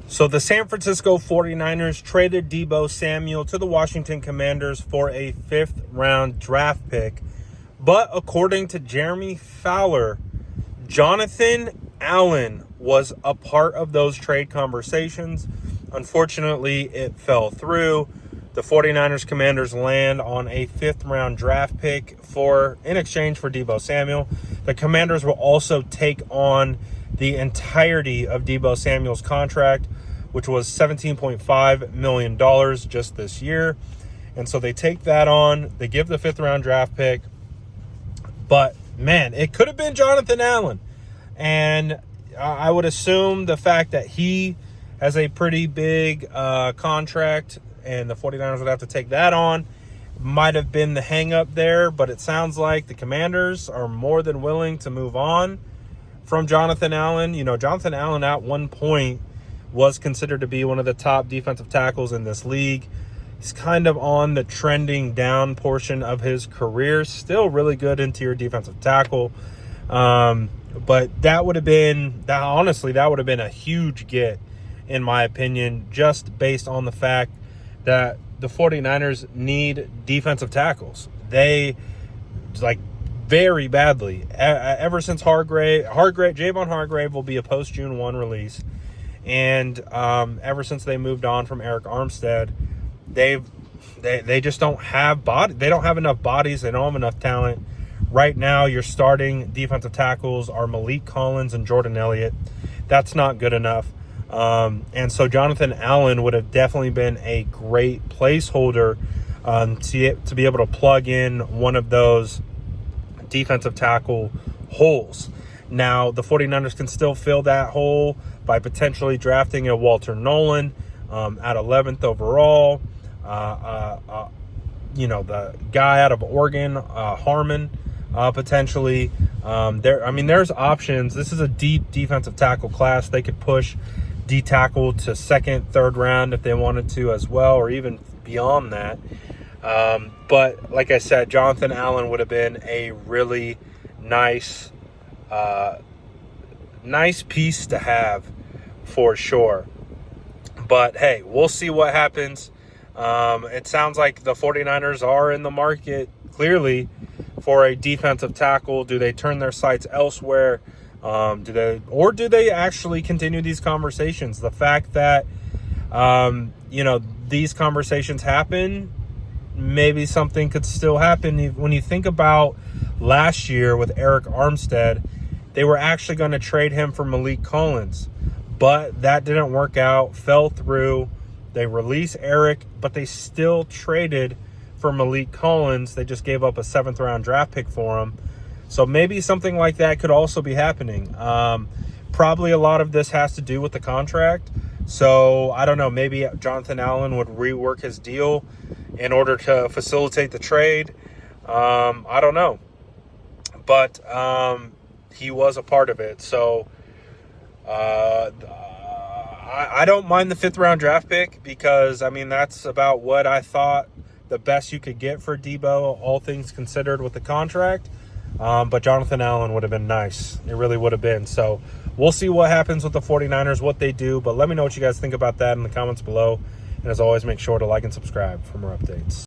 So the San Francisco 49ers traded Deebo Samuel to the Washington Commanders for a 5th-round draft pick. But according to Jeremy Fowler, Jonathan Allen was a part of those trade conversations. Unfortunately, it fell through. The 49ers Commanders land on a 5th-round draft pick in exchange for Deebo Samuel. The Commanders will also take on the entirety of Deebo Samuel's contract, which was $17.5 million just this year. And so they take that on. They give the 5th-round draft pick. But, man, it could have been Jonathan Allen. And I would assume the fact that he has a pretty big contract and the 49ers would have to take that on might have been the hang-up there. But it sounds like the Commanders are more than willing to move on from Jonathan Allen. You know, Jonathan Allen at one point was considered to be one of the top defensive tackles in this league. He's kind of on the trending down portion of his career. Still really good interior defensive tackle. But that would have been, honestly, that would have been a huge get, in my opinion, just based on the fact that the 49ers need defensive tackles. They, like, very badly. Ever since Javon Hargrave will be a post-June 1 release. And ever since they moved on from Eric Armstead, they just don't have They don't have enough bodies. They don't have enough talent. Right now, your starting defensive tackles are Malik Collins and Jordan Elliott. That's not good enough. And so Jonathan Allen would have definitely been a great placeholder to be able to plug in one of those defensive tackle holes. Now, the 49ers can still fill that hole by potentially drafting a Walter Nolan at 11th overall. The guy out of Oregon, Harmon, potentially. There's options. This is a deep defensive tackle class. They could push D tackle to 2nd, 3rd round if they wanted to as well, or even beyond that. But like I said, Jonathan Allen would have been a really nice piece to have for sure. But hey, we'll see what happens. It sounds like the 49ers are in the market clearly for a defensive tackle. Do they turn their sights elsewhere? Do they actually continue these conversations? The fact that these conversations happen, maybe something could still happen. When you think about last year with Eric Armstead, they were actually going to trade him for Malik Collins, but that didn't work out, fell through. They released Eric, but they still traded for Malik Collins. They just gave up a 7th-round draft pick for him. So maybe something like that could also be happening. Probably a lot of this has to do with the contract. So I don't know, maybe Jonathan Allen would rework his deal in order to facilitate the trade. I don't know. But he was a part of it. So I don't mind the 5th-round draft pick because, that's about what I thought the best you could get for Deebo, all things considered, with the contract. But Jonathan Allen would have been nice. It really would have been. So we'll see what happens with the 49ers, what they do. But let me know what you guys think about that in the comments below. And as always, make sure to like and subscribe for more updates.